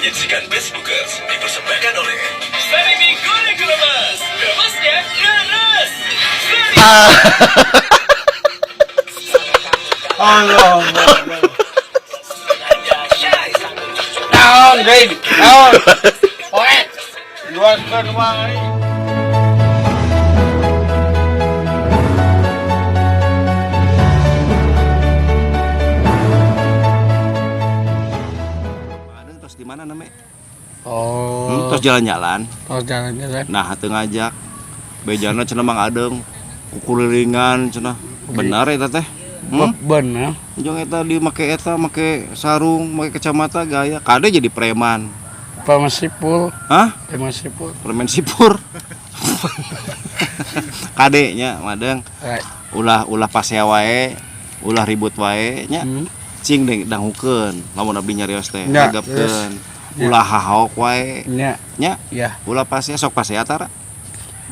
Menyajikan Facebookers dipersembahkan oleh Sarimi Goreng Lemas. Lemasnya leres. Allah. Naon, baby. Naon. Oe. Luaskan uang ini. Terus di mana namanya? Oh. Terus jalan-jalan. Oh, jalan-jalan. Nah, heuteung ngajak. Bejana cenah Mang Adeng. Kukulilingan cenah. Benar eta teh? Bener. Jong eta di make eta make sarung, make kacamata gaya. Kade jadi preman. Preman sipul. Hah? Preman sipul. Preman sipur. Kadenya Madeng. Ulah pasea wae, ulah ribut wae nya. Cing dangukeun lamun abdi nyarios teh ngagapkeun. Ulah hahaok wae. Nya. Ya. Ulah pasea sok pasea tara.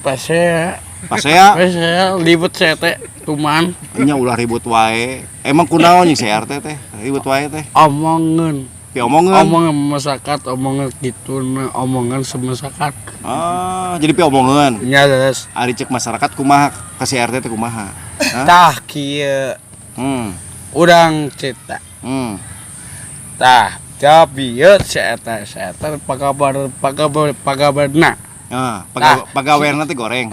Pasea libet saya teh tuman nya ulah ribut wae. Emang kunaon jeung saya teh ribut wae teh? Omongan. Omongan masyarakat, omongan gitu, omongan semasyarakat. Ah, jadi omongan. Nya geus. Ari cek masyarakat kumaha ka si RT teh kumaha? Tah kieu. Urang cerita. Tah, tapi ieu saya teh pagabarna. Pagawean nanti goreng.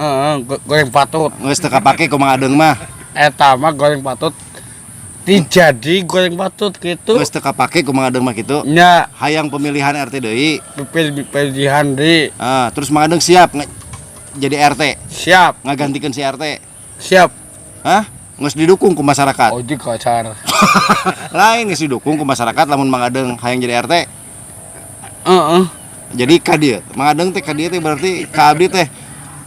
Goreng patut. Geus teu kapake ku Mang Adeng mah. Eta mah goreng patut. Dijadi goreng patut gitu. Geus teu kapake ku Mang Adeng mah kitu. Nya, hayang pemilihan RT deui. Pilihan deui. Terus Mang Adeng siap jadi RT. Siap Ngagantikeun si RT. Siap. Geus didukung ku masyarakat. Oh, di kacar. Lain geus didukung ku masyarakat lamun Mang Adeng hayang jadi RT. Jadi ka dieu, Mang Adeng teh ka dieu teh berarti ka abdi teh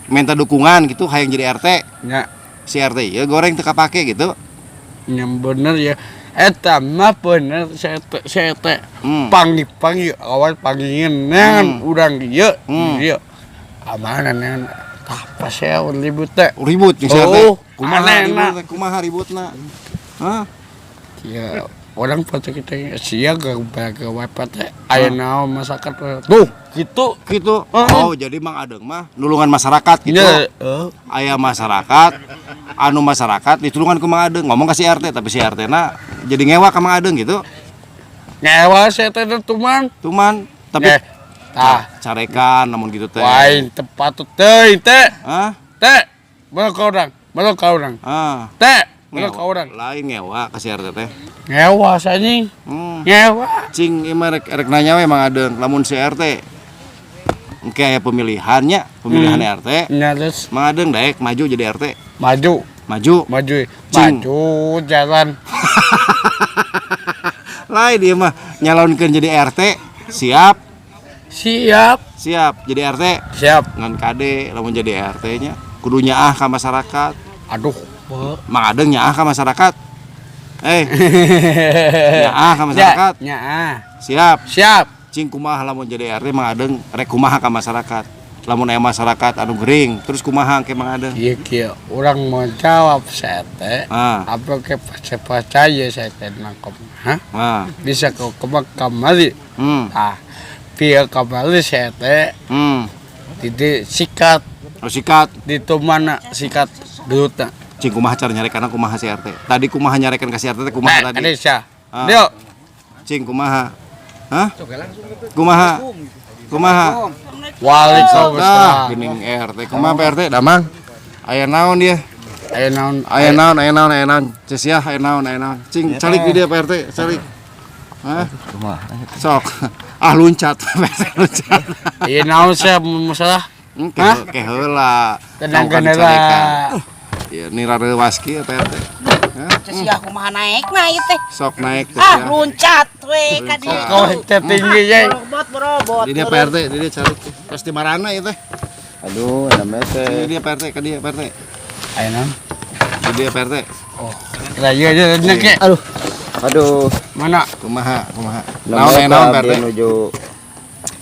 minta dukungan gitu hayang jadi RT. Nya, si RT ya goreng teu kapake gitu. Nya bener ya. Eta mah bener saya teh panggil awal panggilin nean urang ieu. Ieu. Amanan tah pasea ribut teh. Ribut jeung si RT. Kumaha ributna? Ya orang foto kita sia ke website teh aya naon masyarakat tuh gitu. Oh, jadi Mang Adeng mah nulungan masyarakat gitu. Aya masyarakat anu masyarakat ditulungan ku Mang Adeng ngomong ka si RT tapi si RT na jadi ngewa ka Mang Adeng gitu. Ngewa saya teh tuman tapi carekan namun gitu teh. Lain tepat teh teh. Teh mana ka urang? Teh mana ka urang? Lain ngewa ka si RT teh. Ngewa sanyi. Ngewa. Cing ieu mah rek nanya we Mang Adeng lamun si RT engke aya pemilihan RT. Nya geus. Mang Adeng daek maju jadi RT. Maju jalan. Lain dia mah nyalonkeun jadi RT. Siap jadi RT. Siap. Ngan kade lamun jadi RT nya kudu nyaah ka masyarakat. Aduh, Mang Adeng nyaah ka masyarakat. Nyaah ka masyarakat. Nyaah. Siap. Cing kumaha lamun jadi RT Mang Adeng rek kumaha ka masyarakat. Lamun aya masyarakat anu gering, terus kumaha ke Mang Adeng? Iya kieu, urang mau jawab saya teh. Apa ke percaya saya teh nangkep. Bisa ke kamari. Via kamari saya teh. Di sikat. Sikat. Di mana sikat geutna. Cing kumaha cara nyarekanna kumaha si RT? Tadi kumaha nyarekan ka si RT teh kumaha tadi? Indonesia. Dio. Cing kumaha? Kumaha? Waalaikumsalam. Geuning RT. Kumaha RT? Damang. Aya naon dia? Aya naon? Cia aya naon? Cing calik di dia Pak RT, calik. Kumaha? Sok. Luncat. Ieu naon sia masalah? Ke heula. Tenang heula. Ya nirarewas kieu Pak RT. Sia kumaha naekna ieu teh? Sok naik teh. Luncat we ka dieu. Kau tinggi ye. Berobot. Di dia Pak RT, di dia calik. Pasti marana ieu teh. Aduh, namanya teh. Di dia Pak RT, ka dia Pak RT. Aya naon? Di dia Pak RT. Oh. Raya aja nya. Aduh. Mana? Kumaha? Naon Pak RT menuju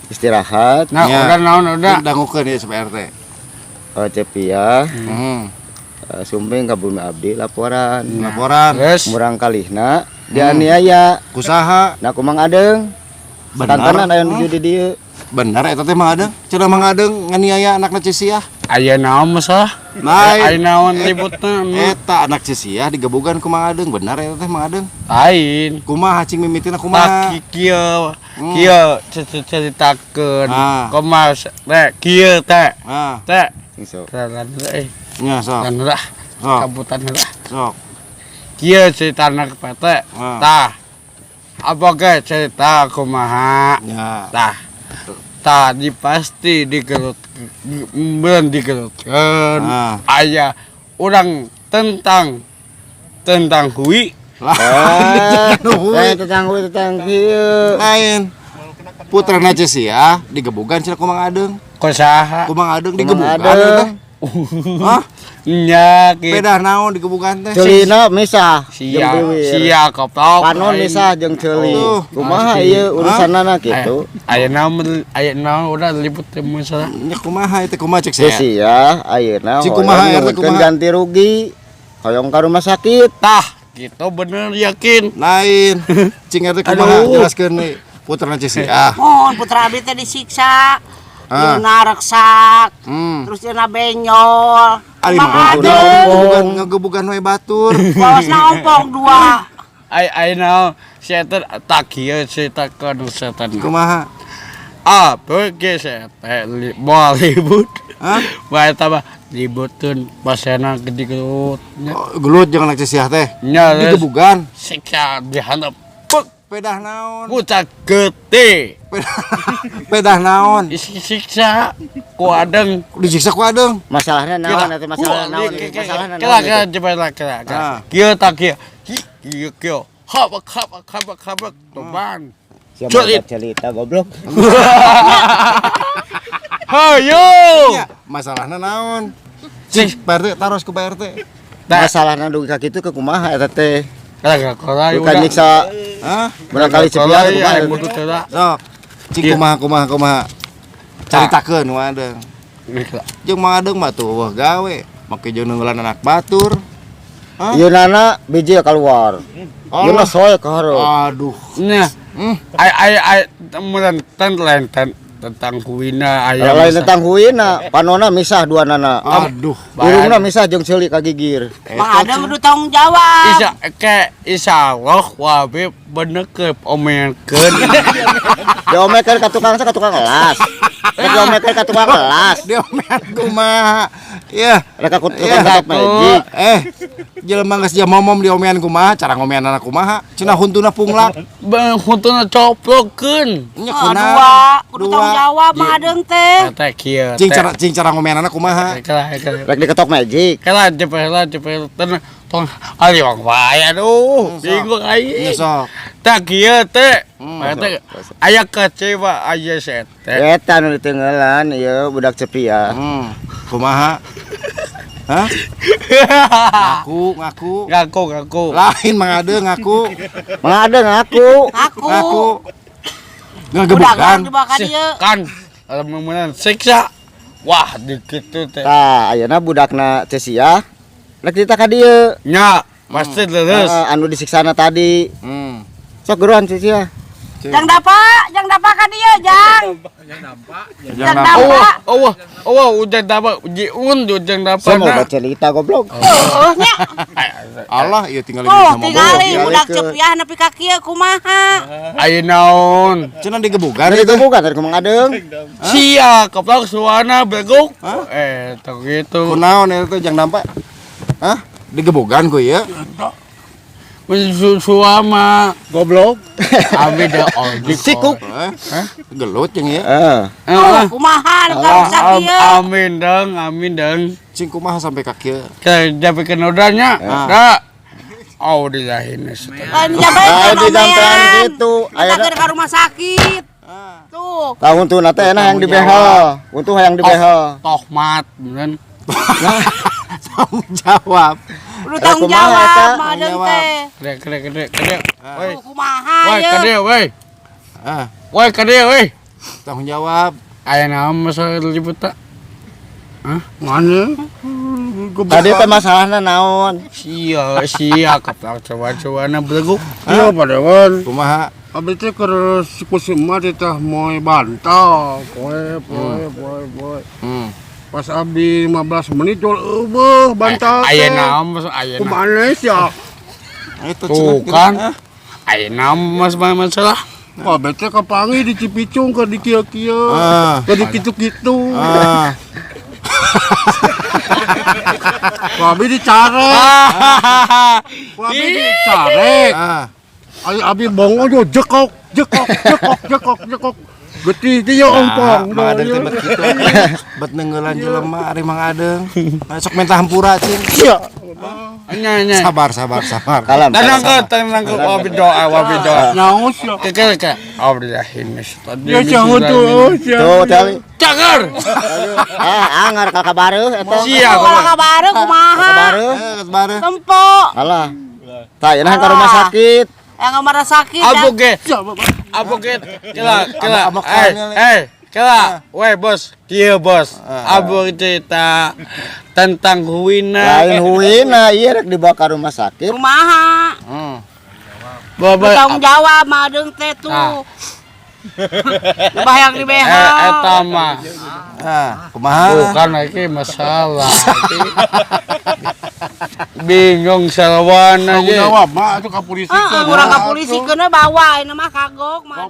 istirahat. Nah, udah. Dangukeun ieu Pak RT. Cepia. Sumping ka bumi abdi laporan. Laporan. Yes. Murang kalihna dianiaya. Kusaha? Na ku Mang Adeng. Tantanan aya nuju di dieu. Bener eta teh Mang Adeng. Cenah Mang Adeng nganiaya anakna Cesiah. Aya naon masalah? Aya naon ributna? Eta anak Cesiah digebugan ku Mang Adeng. Bener eta teh Mang Adeng. Lain. Kumaha cing mimitina kumaha? Kieu ceritakeun. Kumaha teh kieu teh. Teh. Sok. Kan Nya sok. kan lah. Sok. Kabutan lah. Sok. Kieu ceritana pete. Tah. Apa ge cerita kumaha? Nya. Tadi pasti digelut digelutkeun aya urang tentang hui Tentang kieu. Lain. Putrana Cesiah digebugan cenah ku Mang Adeng. Kusaha Ku Mang Adeng digebugan teh. Hah? nya Pedah naon digebugan teh? Ceulina misah. sia koplok Panon misah jeung ceuli. Kumaha ieu urusanana kitu? aya naon udah libut teh masalah Nya kumaha eta kumaha cek saya? Cesiah ayeuna Cik kumaha eta hoyong kumaha? ganti rugi. Hoyong ka rumah sakit. tah gitu bener yakin Lain. Cing eta kumaha jelaskeun deui. Putrana Cesiah. Mohon putra abdi teh disiksa. Dina reksak, terus dina benyol. Ari Mang mah Adeng, ngagebugan we batur. bawasna ompong 2. aya naon setan tak kieu ceritakeun setan Kumaha? apa ge teh moal libut Hah? bae tambah libutun pasena gede-gede Gelut jeung anak Cesiah teh. nya Digebugan. siksa dihandap Pedah naon? buta gede Pedah naon? siksa ku adeng Disiksa ku Adeng. Masalahnya naon eta masalah naon? Masalahna kira naon? kira kieu tak kieu habak toban Siapa Celit. cerita goblok? hayo Ya, masalahna naon? Cik, PRT taros ku PRT. Masalahna dugi ka kitu ke kumaha eta teh? kagak kolai Bukan nyiksa Hah? barangkali cepian kumaha? Sok. Cik kumaha. Caritakeun ku Adeng. Jeung Mang Adeng mah tuh wah gawe. Make jeung nunggulan anak batur. Ieu nana biji keluar. Ieu mah soe ka hareup. Aduh. Nah, ai temuran tentang kuina aya Lain tentang huina, panona misah dua nana. Aduh. Irungna misah jeung ceuli ka gigir. Mang Adeng kudu tanggung jawab. insyaallah wabe bener ke omelkeun Diomekeun ka tukang ka tukang las. Diomekeun ka tukang las. Diomean kumaha? Ya. Rek aku tukang katok magic. Jelema geus jam momom diomean kumaha? Cara ngomean anak kumaha? Cenah huntuna punglak. huntuna coplokkeun Nya Kudu tanggung jawab Mang Adeng teh. eta kieu Cing cara ngomean anak kumaha? Rek diketok magic. kala cepet tong ali wang wae aduh bingung ai Nya sok. tak kieu teh eta aya kecewa aya set Eta nu ditenggelan ieu budak cepia. Kumaha? Hah? Ngaku. ngaku Lain Mang Adeng ngaku. Mangade ngaku. Ngaku. Budak Ngagebugan. dibakar dieu. kan meunang siksa wah dikitu teh Tah ayeuna budakna Cesiah rek ditah ka dieu. nya pasti leres Anu disiksana tadi. Sok geruan Cesiah. Jang dapat ka dieu, Jang. Jang dapat. ujang dapat jiun ujang dapat Saya mau baca cerita goblok. Nya. Allah ieu tinggal Oh, sama tingali bobo. budak cepiah nepi ka kieu kumaha? ayo naon Cenah digebugan Dari itu. itu bukan dari Mang Adeng. sia keplak suana begok tak gitu Kunaon eta jang dampak? Hah? Digebugan ku ieu? suama goblok abi da ojek Sikuk. Gelut jeung ieu. Oh, kumaha nu karusak kieu? amin deng Cing kumaha sampai ka kieu? ke jabe kenodanya da oh dilahin Kan jabetan Di dampean gitu. Kita Ayeuna ke rumah sakit. Tuh. tahun tuh nate enak yang di behel. Untuk yang di behel. tohmat beneran Tanggung jawab. Lu tanggung kumaha eta? jawab Mang Adeng teh. kede woi Kumaha woi ye? kede woi Ah, woi kede woi tanggung jawab. aya naon masalah ribut tak mana Tadi teh masalahna naon? sia keplak coba-coba na beleguk iya padahal Kumaha? Abi teh keur kusuma teh moe bantal, poe. Pas abi 15 menit jual bantal. Ayeuna mah ayeuna. Kumaha sia? Itu Tuh kan. Ayeuna mas masalah. Wah, bete kapangi di Cipicung ke di kieu-kieu. Ke di kitu-kitu. Abi dicarek. Abi dicarek. Abi bongo jo jekok. Getih dia ompong. Mang Adeng teh bet kitu. Bet nenggeulan jelema ari Mang Adeng. Sok minta hampura cing. Iya. Nya. Sabar. Kalem. Tenang ke wabi doa. Nyaus ya. Ke. Abdillahimis. Ya jauh tuh. Tuh tali. Cager. Angar ka kabareuh eta. Siap. Kabareuh kumaha? Kabareuh. Tempo. Alah. Tah yeuna ka rumah sakit. Yang kemarin sakit. Abu ge. Kela. Kela. Weh bos. Kieu bos. Abu cerita tentang huina. Lain huina ieu rek dibawa ka rumah sakit. Kumaha? Tanggung jawab mah deung teh tuh. Dibayang di BH. Eta mah. Kumaha? Bukan lagi masalah. Bingung salawan aja. Jawab mah atuh ka polisi. Urang ka polisi keuna bawa ini mah kagok mah.